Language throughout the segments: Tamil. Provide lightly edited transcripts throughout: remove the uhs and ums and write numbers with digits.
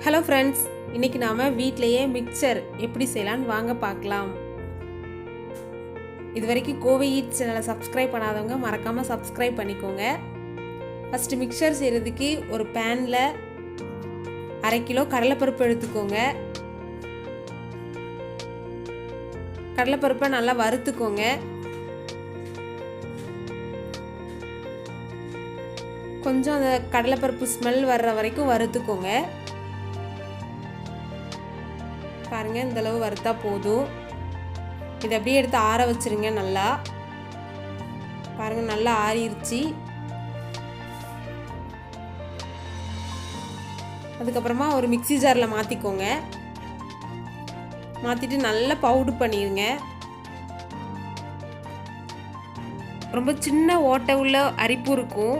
ஹலோ ஃப்ரெண்ட்ஸ், இன்றைக்கி நாம் வீட்டிலையே மிக்சர் எப்படி செய்யலான்னு வாங்க பார்க்கலாம். இது வரைக்கும் கோவை ஈட் சேனலை சப்ஸ்கிரைப் பண்ணாதவங்க மறக்காமல் சப்ஸ்கிரைப் பண்ணிக்கோங்க. ஃபஸ்ட்டு மிக்சர் செய்கிறதுக்கு ஒரு பேனில் 1/2 கிலோ கடலைப்பருப்பு எடுத்துக்கோங்க. கடலைப்பருப்பை நல்லா வறுத்துக்கோங்க. கொஞ்சம் அந்த கடலைப்பருப்பு ஸ்மெல் வர்ற வரைக்கும் வறுத்துக்கோங்க. பாருங்கள், இந்தளவு வறுத்தா போதும். இதை அப்படியே எடுத்து ஆற வச்சுருங்க. நல்லா பாருங்கள், நல்லா ஆறிடுச்சு. அதுக்கப்புறமா ஒரு மிக்ஸி ஜாரில் மாற்றிக்கோங்க. மாற்றிட்டு நல்லா பவுடர் பண்ணிடுங்க. ரொம்ப சின்ன ஓட்டை உள்ள அரிப்பு இருக்கும்,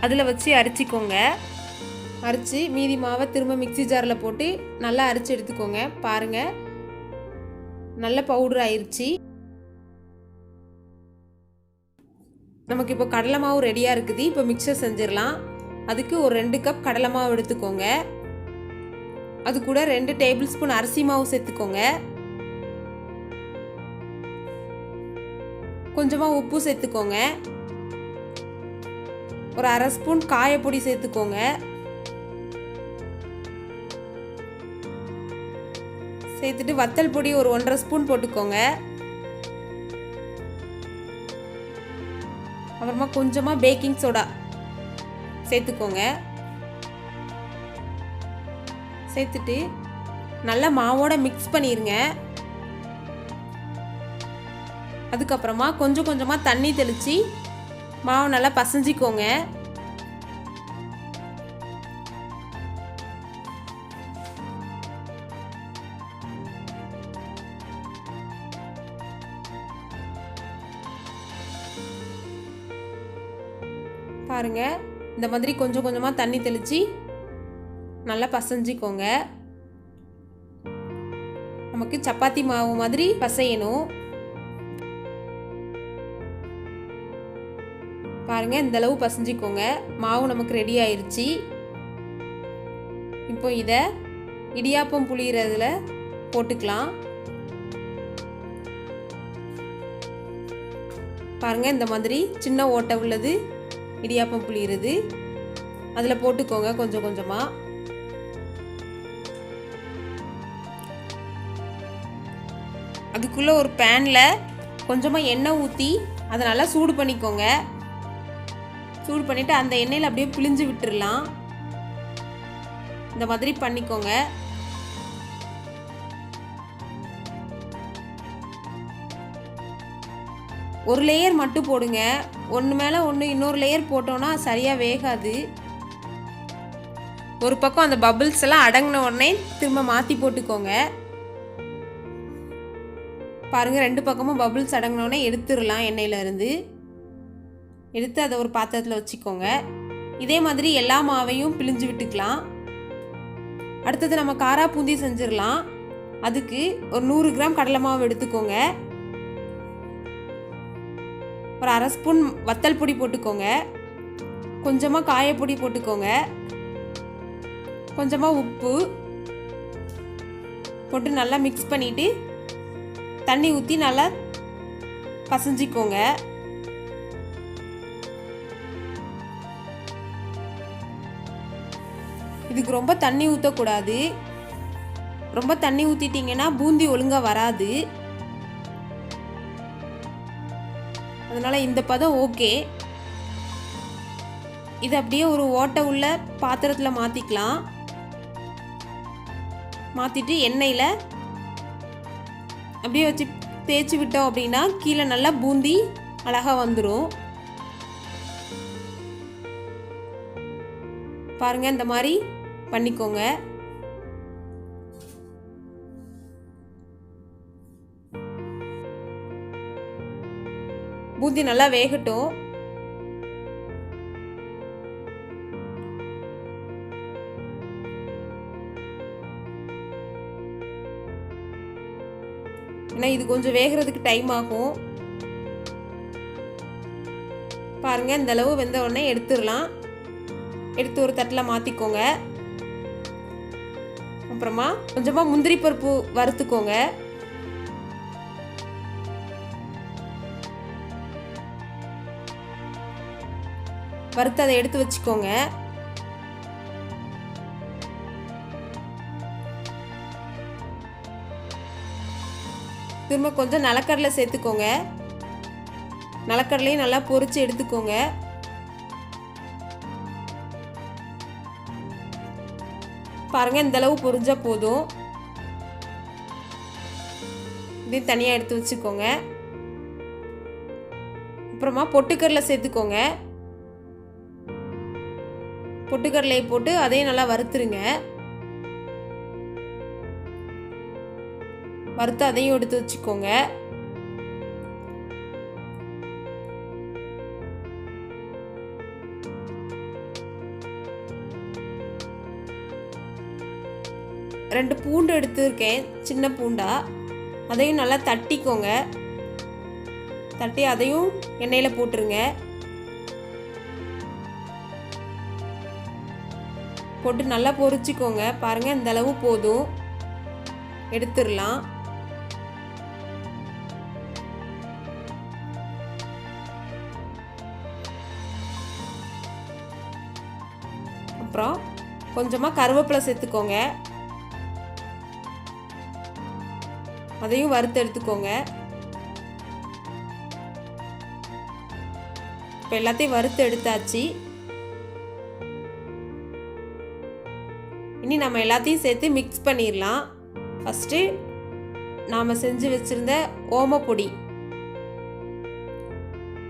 அதில் வச்சு அரைச்சிக்கோங்க. அரைச்சி மீதி மாவை திரும்ப மிக்ஸி ஜாரில் போட்டு நல்லா அரைச்சி எடுத்துக்கோங்க. பாருங்கள், நல்ல பவுடர் ஆயிடுச்சு. நமக்கு இப்போ கடலை மாவு ரெடியாக இருக்குது. இப்போ மிக்சர் செஞ்சிடலாம். அதுக்கு ஒரு 2 கப் கடலை மாவு எடுத்துக்கோங்க. அது கூட 2 டேபிள் ஸ்பூன் அரிசி மாவு சேர்த்துக்கோங்க. கொஞ்சமாக உப்பு சேர்த்துக்கோங்க. ஒரு 1/2 ஸ்பூன் காயப்பொடி சேர்த்துக்கோங்க. சேர்த்துட்டு வத்தல் பொடி ஒரு 1/2 ஸ்பூன் போட்டுக்கோங்க. அப்புறமா கொஞ்சமாக பேக்கிங் சோடா சேர்த்துக்கோங்க. சேர்த்துட்டு நல்லா மாவோட மிக்ஸ் பண்ணிடுங்க. அதுக்கப்புறமா கொஞ்சம் கொஞ்சமாக தண்ணி தெளித்து மாவு நல்லா பசைஞ்சிக்கோங்க. பாருங்க, இந்த மாதிரி கொஞ்சம் கொஞ்சமாக தண்ணி தெளித்து நல்லா பசைஞ்சிக்கோங்க. நமக்கு சப்பாத்தி மாவு மாதிரி பசையணும். பாருங்க, இந்த அளவு பசைஞ்சிக்கோங்க. மாவு நமக்கு ரெடி ஆயிடுச்சு. இப்போ இதை இடியாப்பம் புளியறதுல போட்டுக்கலாம். பாருங்க, இந்த மாதிரி சின்ன ஓட்டை உள்ளது இடியாப்பம் புளியறது அதில் போட்டுக்கோங்க. கொஞ்சம் கொஞ்சமாக அதுக்குள்ளே ஒரு பேனில் கொஞ்சமாக எண்ணெய் ஊற்றி அதை நல்லா சூடு பண்ணிக்கோங்க. சூடு பண்ணிவிட்டு அந்த எண்ணெயில் அப்படியே பிழிஞ்சு விட்டுடலாம். இந்த மாதிரி பண்ணிக்கோங்க. ஒரு லேயர் மட்டும் போடுங்க. ஒன்று மேலே ஒன்று இன்னொரு லேயர் போட்டோன்னா சரியாக வேகாது. ஒரு பக்கம் அந்த பபிள்ஸ் எல்லாம் அடங்கின உடனே திரும்ப மாற்றி போட்டுக்கோங்க. பாருங்கள், 2 பக்கமும் பபிள்ஸ் அடங்கின உடனே எடுத்துடலாம். எண்ணெயிலேருந்து எடுத்து அதை ஒரு பாத்திரத்தில் வச்சுக்கோங்க. இதே மாதிரி எல்லா மாவையும் பிழிஞ்சு விட்டுக்கலாம். அடுத்தது நம்ம காரா பூந்தி செஞ்சிடலாம். அதுக்கு ஒரு 100 கிராம் கடலை மாவு எடுத்துக்கோங்க. ஒரு 1/2 ஸ்பூன் வத்தல் பொடி போட்டுக்கோங்க. கொஞ்சமாக காயப்பொடி போட்டுக்கோங்க. கொஞ்சமாக உப்பு போட்டு நல்லா மிக்ஸ் பண்ணிவிட்டு தண்ணி ஊற்றி நல்லா பசைஞ்சிக்கோங்க. இதுக்கு ரொம்ப தண்ணி ஊற்றக்கூடாது. ரொம்ப தண்ணி ஊற்றிட்டிங்கன்னா பூந்தி ஒழுங்காக வராது. அதனால் இந்த பதம் ஓகே. இது அப்படியே ஒரு ஓட்டை உள்ள பாத்திரத்தில் மாற்றிக்கலாம். மாற்றிட்டு எண்ணெயில் அப்படியே வச்சு தேய்ச்சி விட்டோம் அப்படின்னா கீழே நல்லா பூந்தி அழகாக வந்துடும். பாருங்கள், இந்த மாதிரி பண்ணிக்கோங்க. பூந்தி நல்லா வேகட்டும். ஏன்னா இது கொஞ்சம் வேகிறதுக்கு டைம் ஆகும். பாருங்கள், இந்த அளவு வெந்த உடனே எடுத்துடலாம். எடுத்து ஒரு தட்டில் மாற்றிக்கோங்க. அப்புறமா கொஞ்சமாக முந்திரி பருப்பு வறுத்துக்கோங்க. வறுத்து அதை எடுத்து வச்சுக்கோங்க. திரும்ப கொஞ்சம் நிலக்கடலை சேர்த்துக்கோங்க. நிலக்கடலையும் நல்லா பொரிச்சு எடுத்துக்கோங்க. பாருங்க, இந்த அளவு பொரிஞ்சா போதும். இதையும் தனியாக எடுத்து வச்சுக்கோங்க. அப்புறமா பொட்டுக்கடலை சேர்த்துக்கோங்க. பொட்டுக்கடலையை போட்டு அதையும் நல்லா வறுத்துருங்க. வறுத்து அதையும் எடுத்து வச்சுக்கோங்க. ரெண்டு பூண்டு எடுத்துருக்கேன், சின்ன பூண்டா. அதையும் நல்லா தட்டிக்கோங்க. தட்டி அதையும் எண்ணெயில் போட்டுருங்க. போட்டு நல்லா பொரிச்சிக்கோங்க. பாருங்கள், இந்த அளவு போதும், எடுத்துடலாம். அப்புறம் கொஞ்சமாக கருவேப்பிலை சேர்த்துக்கோங்க. அதையும் வறுத்து எடுத்துக்கோங்க. இப்போ எல்லாத்தையும் வறுத்து எடுத்தாச்சு. இனி நம்ம எல்லாத்தையும் சேர்த்து மிக்ஸ் பண்ணிடலாம். ஃபஸ்ட்டு நாம் செஞ்சு வச்சுருந்த ஓமப்பொடி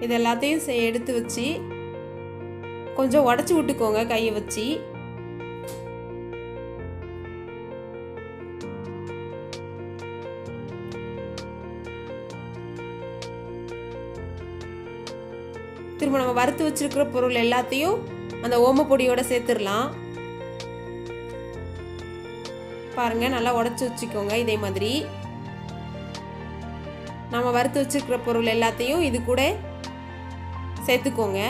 இது எல்லாத்தையும் எடுத்து வச்சு கொஞ்சம் உடச்சி விட்டுக்கோங்க கையை வச்சு. திரும்ப நம்ம வறுத்து வச்சிருக்கிற பொருள் எல்லாத்தையும் அந்த ஓமப்பொடியோட சேர்த்துடலாம். பாருங்க, நல்லா உடச்சி வச்சுக்கோங்க. இதே மாதிரி நம்ம வறுத்து வச்சிருக்கிற பொருள் எல்லாத்தையும் இது கூட சேர்த்துக்கோங்க.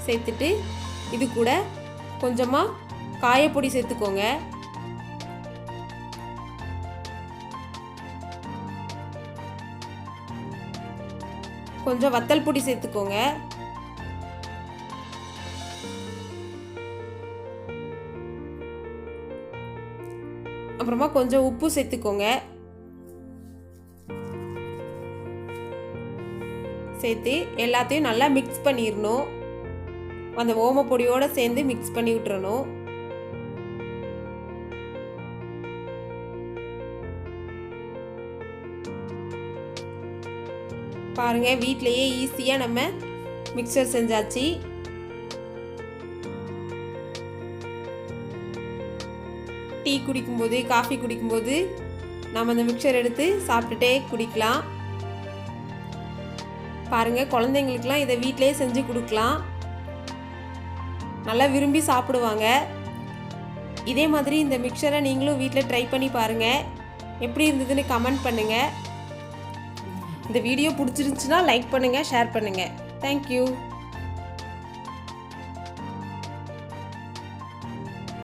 சேர்த்துட்டு இது கூட கொஞ்சமாக காயப்பொடி சேர்த்துக்கோங்க. கொஞ்சம் வத்தல் பொடி சேர்த்துக்கோங்க. அப்புறமா கொஞ்சம் உப்பு சேர்த்துக்கோங்க. சேர்த்து எல்லாத்தையும் நல்லா மிக்ஸ் பண்ணிடணும். அந்த ஓமப்பொடியோடு சேர்ந்து மிக்ஸ் பண்ணி விட்டுறணும். பாருங்க, வீட்டிலேயே ஈஸியாக நம்ம மிக்சர் செஞ்சாச்சு. டீ குடிக்கும்போது, காஃபி குடிக்கும்போது நம்ம அந்த மிக்சர் எடுத்து சாப்பிட்டுட்டே குடிக்கலாம். பாருங்கள், குழந்தைங்களுக்கெலாம் இதை வீட்டிலேயே செஞ்சு கொடுக்கலாம். நல்லா விரும்பி சாப்பிடுவாங்க. இதே மாதிரி இந்த மிக்சரை நீங்களும் வீட்டில் ட்ரை பண்ணி பாருங்கள். எப்படி இருந்ததுன்னு கமெண்ட் பண்ணுங்கள். இந்த வீடியோ பிடிச்சிருந்துச்சுன்னா லைக் பண்ணுங்கள், ஷேர் பண்ணுங்கள். தேங்க்யூ.